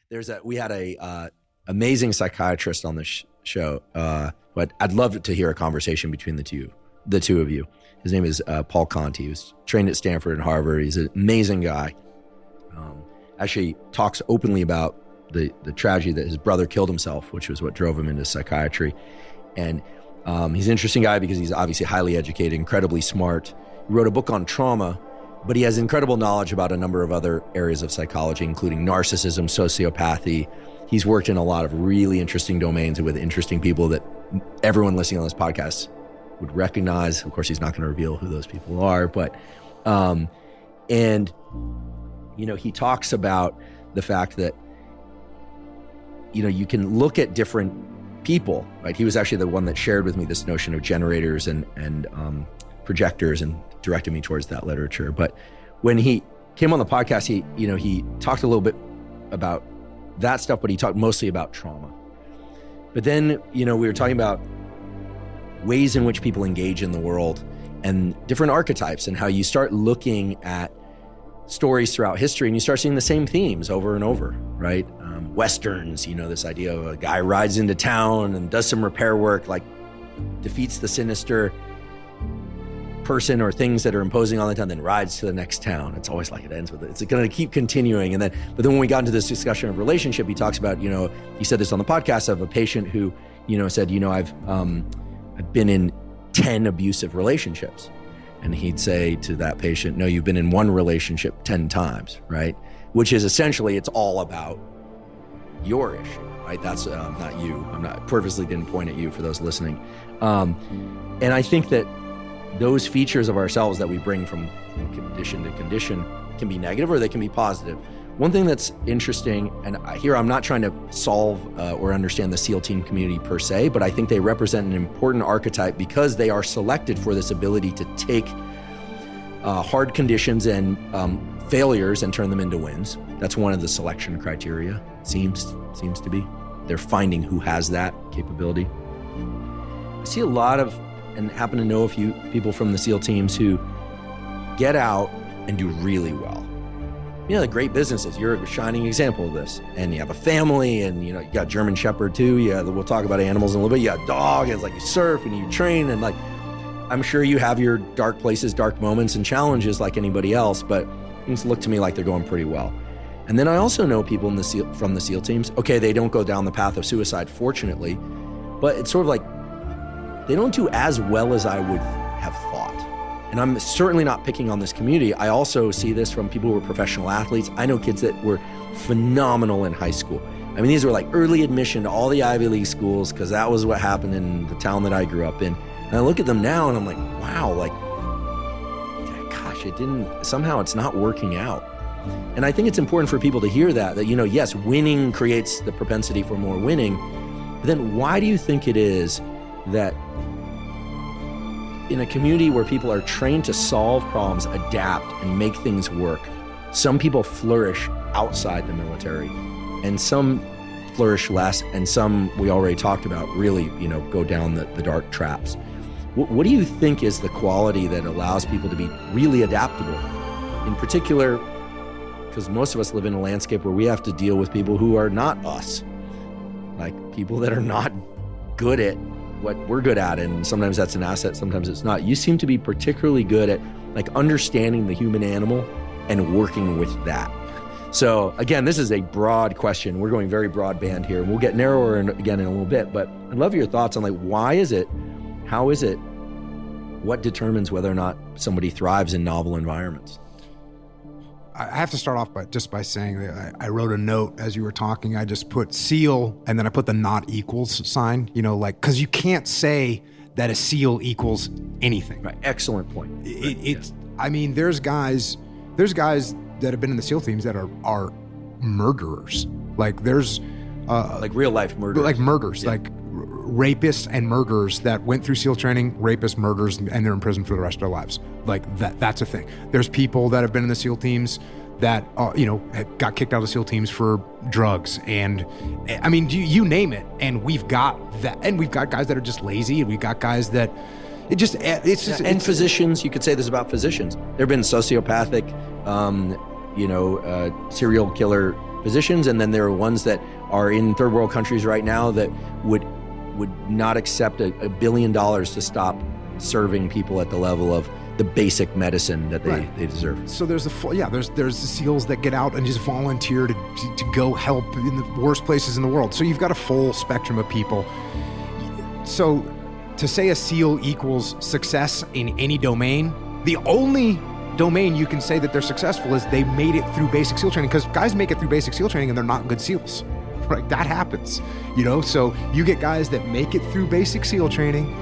We had a amazing psychiatrist on the show, but I'd love to hear a conversation between the two of you. His name is Paul Conti. He was trained at Stanford and Harvard. He's an amazing guy. Actually talks openly about the tragedy that his brother killed himself, which was what drove him into psychiatry. And he's an interesting guy because he's obviously highly educated, incredibly smart. He wrote a book on trauma, but he has incredible knowledge about a number of other areas of psychology, including narcissism, sociopathy. He's worked in a lot of really interesting domains with interesting people that everyone listening on this podcast would recognize. Of course, he's not going to reveal who those people are, but, and, you know, he talks about the fact that, you know, you can look at different people, right? He was actually the one that shared with me this notion of generators and projectors and directed me towards that literature. But when he came on the podcast, he talked a little bit about that stuff, but he talked mostly about trauma. But then, you know, we were talking about ways in which people engage in the world and different archetypes and how you start looking at stories throughout history and you start seeing the same themes over and over, right? Westerns, you know, this idea of a guy rides into town and does some repair work, like defeats the sinister person or things that are imposing on the town, then rides to the next town. It's always like it ends with it. It's going to keep continuing. But then when we got into this discussion of relationship, he talks about, you know, he said this on the podcast of a patient who, you know, said, you know, I've been in 10 abusive relationships. And he'd say to that patient, no, you've been in one relationship 10 times, right? Which is essentially, it's all about your issue, right? That's not you. Purposely didn't point at you for those listening. And I think that those features of ourselves that we bring from condition to condition can be negative or they can be positive. One thing that's interesting, and here I'm not trying to solve or understand the SEAL team community per se, but I think they represent an important archetype because they are selected for this ability to take hard conditions and failures and turn them into wins. That's one of the selection criteria, seems to be. They're finding who has that capability. I see a lot of, and happen to know a few people from the SEAL teams who get out and do really well. You know, the great businesses, you're a shining example of this. And you have a family and, you know, you got German Shepherd too. Yeah, we'll talk about animals in a little bit. You got a dog and it's like you surf and you train and like, I'm sure you have your dark places, dark moments and challenges like anybody else, but things look to me like they're going pretty well. And then I also know people from the SEAL teams, okay, they don't go down the path of suicide, fortunately, but it's sort of like, they don't do as well as I would have thought. And I'm certainly not picking on this community. I also see this from people who are professional athletes. I know kids that were phenomenal in high school. I mean, these were like early admission to all the Ivy League schools because that was what happened in the town that I grew up in. And I look at them now and I'm like, wow, like, gosh, somehow it's not working out. And I think it's important for people to hear that, you know, yes, winning creates the propensity for more winning. But then why do you think it is that in a community where people are trained to solve problems, adapt, and make things work, some people flourish outside the military, and some flourish less, and some, we already talked about, really, you know, go down the dark traps. What do you think is the quality that allows people to be really adaptable? In particular, because most of us live in a landscape where we have to deal with people who are not us, like people that are not good at what we're good at, and sometimes that's an asset, sometimes it's not. You seem to be particularly good at like understanding the human animal and working with that. So again, this is a broad question. We're going very broadband here, and we'll get narrower again in a little bit, but I'd love your thoughts on like, why is it, how is it, what determines whether or not somebody thrives in novel environments? I have to start off by saying that I wrote a note as you were talking. I just put SEAL and then I put the not equals sign, you know, like, because you can't say that a SEAL equals anything. Right. Excellent point. It's, I mean, there's guys that have been in the SEAL teams that are murderers. Like there's like real life murderers. Like murders, yeah. Like rapists and murderers that went through SEAL training, rapists, murders, and they're in prison for the rest of their lives. Like that's a thing. There's people that have been in the SEAL teams that, you know, got kicked out of SEAL teams for drugs. And I mean, you name it. And we've got that. And we've got guys that are just lazy. And we've got guys that and physicians, you could say this about physicians. There have been sociopathic, serial killer positions, and then there are ones that are in third world countries right now that would not accept $1 billion to stop serving people at the level of the basic medicine that they deserve. So there's the SEALs that get out and just volunteer to go help in the worst places in the world. So you've got a full spectrum of people. So to say a SEAL equals success in any domain, the only domain you can say that they're successful is they made it through basic SEAL training, because guys make it through basic SEAL training and they're not good SEALs. Right? That happens, so you get guys that make it through basic SEAL training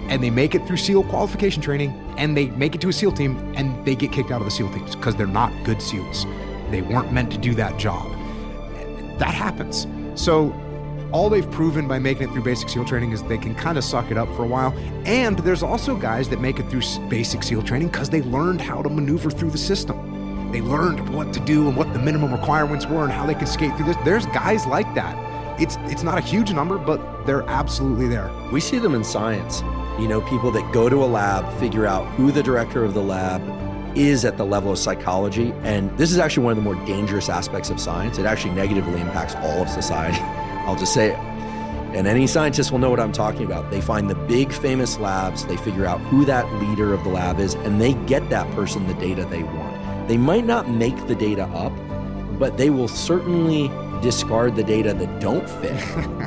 and they make it through SEAL qualification training and they make it to a SEAL team and they get kicked out of the SEAL teams because they're not good SEALs. They weren't meant to do that job. That happens. So all they've proven by making it through basic SEAL training is they can kind of suck it up for a while. And there's also guys that make it through basic SEAL training because they learned how to maneuver through the system. They learned what to do and what the minimum requirements were and how they could skate through this. There's guys like that. It's not a huge number, but they're absolutely there. We see them in science. People that go to a lab, figure out who the director of the lab is at the level of psychology. And this is actually one of the more dangerous aspects of science. It actually negatively impacts all of society. I'll just say it. And any scientist will know what I'm talking about. They find the big famous labs, they figure out who that leader of the lab is, and they get that person the data they want. They might not make the data up, but they will certainly discard the data that don't fit,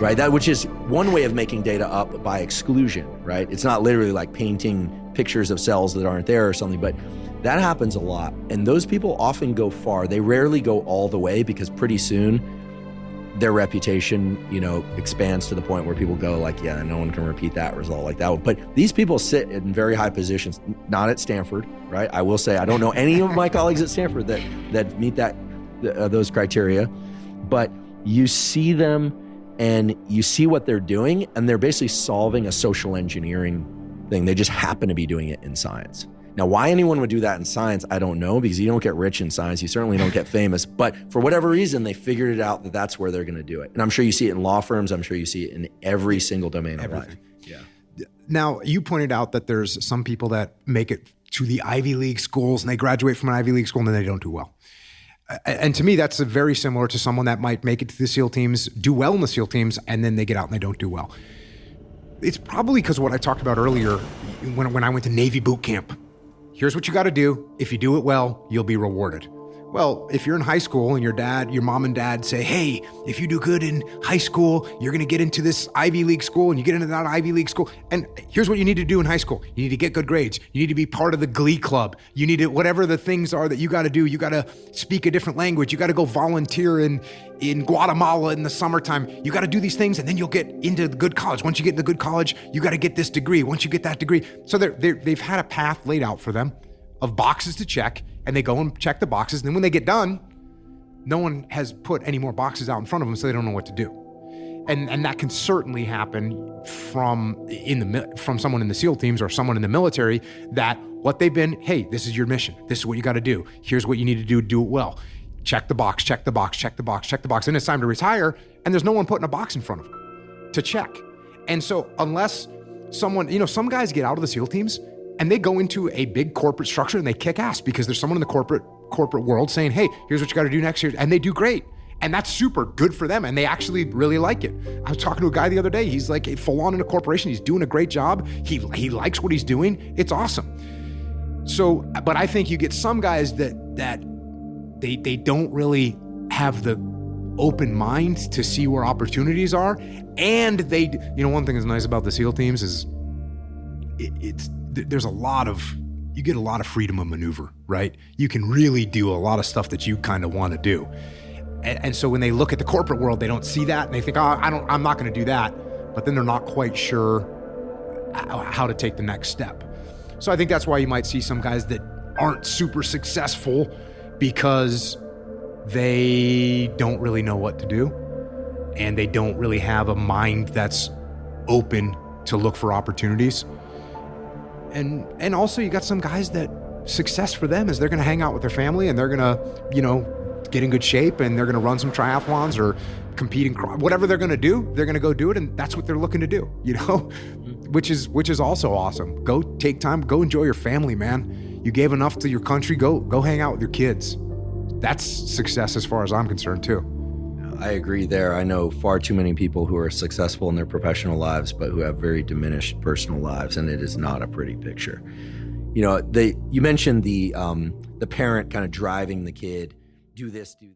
right? That, which is one way of making data up by exclusion, right? It's not literally like painting pictures of cells that aren't there or something, but that happens a lot. And those people often go far. They rarely go all the way because pretty soon their reputation, expands to the point where people go like, yeah, no one can repeat that result like that. But these people sit in very high positions, not at Stanford, right? I will say, I don't know any of my colleagues at Stanford that meet those criteria, but you see them and you see what they're doing, and they're basically solving a social engineering thing. They just happen to be doing it in science. Now, why anyone would do that in science, I don't know, because you don't get rich in science. You certainly don't get famous. But for whatever reason, they figured it out that that's where they're going to do it. And I'm sure you see it in law firms. I'm sure you see it in every single domain of life. Yeah. Now, you pointed out that there's some people that make it to the Ivy League schools and they graduate from an Ivy League school and then they don't do well. And to me, that's very similar to someone that might make it to the SEAL teams, do well in the SEAL teams, and then they get out and they don't do well. It's probably because of what I talked about earlier when I went to Navy boot camp. Here's what you got to do. If you do it well, you'll be rewarded. Well, if you're in high school and your mom and dad say, hey, if you do good in high school, you're going to get into this Ivy League school, and you get into that Ivy League school. And here's what you need to do in high school. You need to get good grades. You need to be part of the Glee Club. You need to, whatever the things are that you got to do, you got to speak a different language. You got to go volunteer in Guatemala in the summertime. You got to do these things, and then you'll get into the good college. Once you get into good college, you got to get this degree. Once you get that degree. So they've had a path laid out for them of boxes to check, and they go and check the boxes. And then when they get done, no one has put any more boxes out in front of them, so they don't know what to do. And that can certainly happen from someone in the SEAL teams or someone in the military, that what they've been, hey, this is your mission. This is what you got to do. Here's what you need to do it well. Check the box, check the box, check the box, check the box. And it's time to retire, and there's no one putting a box in front of them to check. And so unless someone, some guys get out of the SEAL teams and they go into a big corporate structure and they kick ass because there's someone in the corporate world saying, hey, here's what you got to do next year. And they do great. And that's super good for them. And they actually really like it. I was talking to a guy the other day. He's like full on in a corporation. He's doing a great job. He likes what he's doing. It's awesome. So, but I think you get some guys that they don't really have the open mind to see where opportunities are. And one thing that's nice about the SEAL teams is there's you get a lot of freedom of maneuver, right? You can really do a lot of stuff that you kind of want to do. And so when they look at the corporate world, they don't see that and they think, I'm not going to do that. But then they're not quite sure how to take the next step. So I think that's why you might see some guys that aren't super successful because they don't really know what to do. And they don't really have a mind that's open to look for opportunities. And also you got some guys that success for them is they're going to hang out with their family and they're going to, get in good shape and they're going to run some triathlons or compete in whatever they're going to do. They're going to go do it. And that's what they're looking to do, which is also awesome. Go take time, go enjoy your family, man. You gave enough to your country. Go hang out with your kids. That's success as far as I'm concerned too. I agree there. I know far too many people who are successful in their professional lives, but who have very diminished personal lives, and it is not a pretty picture. You know, you mentioned the parent kind of driving the kid, do this, do that.